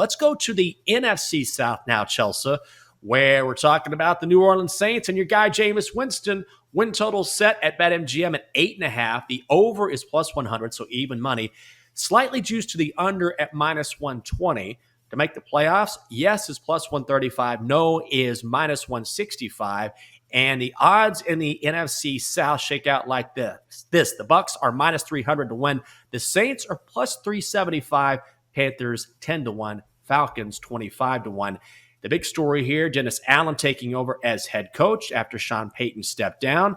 Let's go to the NFC South now, Chelsea, where we're talking about the New Orleans Saints and your guy, Jameis Winston. Win total set at BetMGM at 8.5. The over is plus 100, so even money. Slightly juiced to the under at minus 120. To make the playoffs, yes is plus 135. No is minus 165. And the odds in the NFC South shake out like this. The Bucs are minus 300 to win. The Saints are plus 375. Panthers 10 to 1. Falcons 25 to 1. The big story here, Dennis Allen taking over as head coach after Sean Payton stepped down.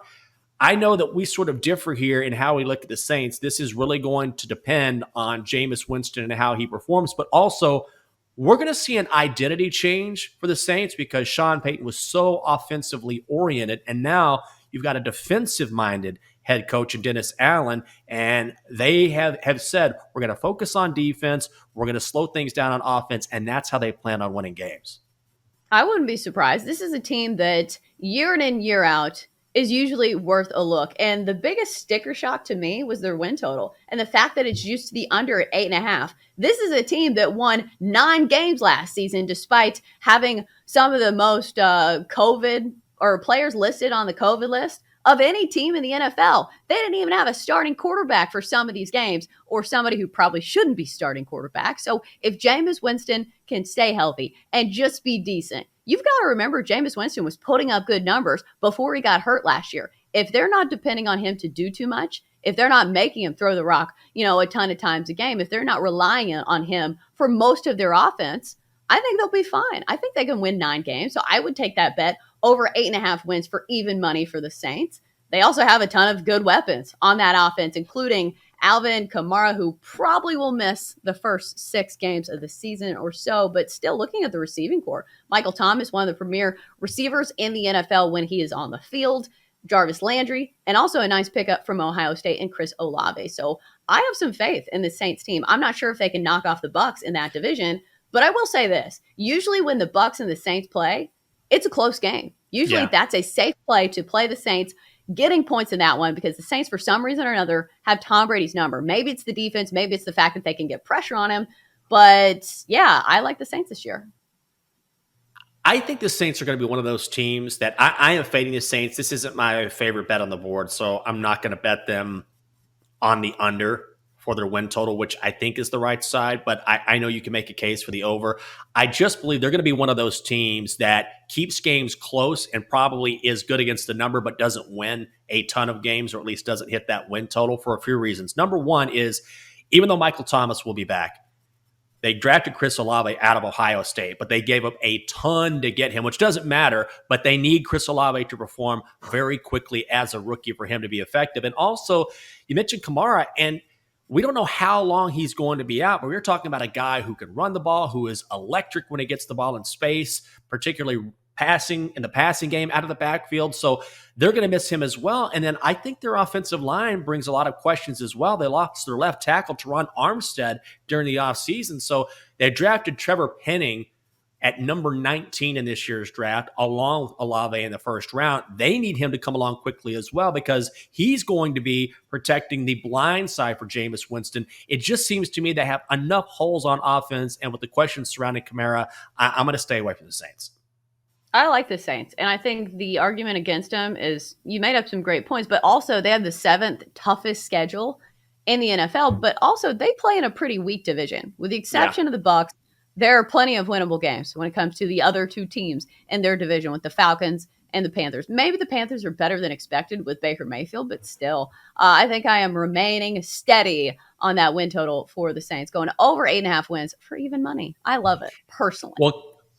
I know that we sort of differ here in how we look at the Saints. This is really going to depend on Jameis Winston and how he performs, but also we're going to see an identity change for the Saints because Sean Payton was so offensively oriented, and now you've got a defensive-minded head coach in Dennis Allen, and they have said, we're going to focus on defense, we're going to slow things down on offense, and that's how they plan on winning games. I wouldn't be surprised. This is a team that year in and year out is usually worth a look. And the biggest sticker shock to me was their win total and the fact that it's used to the under at 8.5. This is a team that won 9 games last season, despite having some of the most COVID or players listed on the COVID list of any team in the NFL. They didn't even have a starting quarterback for some of these games, or somebody who probably shouldn't be starting quarterback. So if Jameis Winston can stay healthy and just be decent, you've got to remember Jameis Winston was putting up good numbers before he got hurt last year. If they're not depending on him to do too much, if they're not making him throw the rock, a ton of times a game, if they're not relying on him for most of their offense, I think they'll be fine. I think they can win 9 games. So I would take that bet over 8.5 wins for even money for the Saints. They also have a ton of good weapons on that offense, including Alvin Kamara, who probably will miss the first 6 games of the season or so, but still looking at the receiving corps. Michael Thomas, one of the premier receivers in the NFL when he is on the field. Jarvis Landry, and also a nice pickup from Ohio State and Chris Olave. So I have some faith in the Saints team. I'm not sure if they can knock off the Bucs in that division, but I will say this. Usually when the Bucs and the Saints play, it's a close game. Usually that's a safe play to play the Saints, getting points in that one because the Saints, for some reason or another, have Tom Brady's number. Maybe it's the defense. Maybe it's the fact that they can get pressure on him. But yeah, I like the Saints this year. I think the Saints are going to be one of those teams that I am fading the Saints. This isn't my favorite bet on the board, so I'm not going to bet them on the under for their win total, which I think is the right side, but I know you can make a case for the over. I just believe they're going to be one of those teams that keeps games close and probably is good against the number, but doesn't win a ton of games, or at least doesn't hit that win total for a few reasons. Number one is, even though Michael Thomas will be back, they drafted Chris Olave out of Ohio State, but they gave up a ton to get him, which doesn't matter, but they need Chris Olave to perform very quickly as a rookie for him to be effective. And also, you mentioned Kamara, and we don't know how long he's going to be out, but we're talking about a guy who can run the ball, who is electric when he gets the ball in space, particularly passing in the passing game out of the backfield. So they're going to miss him as well. And then I think their offensive line brings a lot of questions as well. They lost their left tackle, Teron Armstead, during the offseason. So they drafted Trevor Penning at number 19 in this year's draft, along with Olave in the first round. They need him to come along quickly as well because he's going to be protecting the blind side for Jameis Winston. It just seems to me they have enough holes on offense, and with the questions surrounding Kamara, I'm going to stay away from the Saints. I like the Saints, and I think the argument against them is you made up some great points, but also they have the 7th toughest schedule in the NFL, but also they play in a pretty weak division. With the exception of the Bucs, there are plenty of winnable games when it comes to the other 2 teams in their division with the Falcons and the Panthers. Maybe the Panthers are better than expected with Baker Mayfield, but still, I think I am remaining steady on that win total for the Saints, going over 8.5 wins for even money. I love it, personally. Well,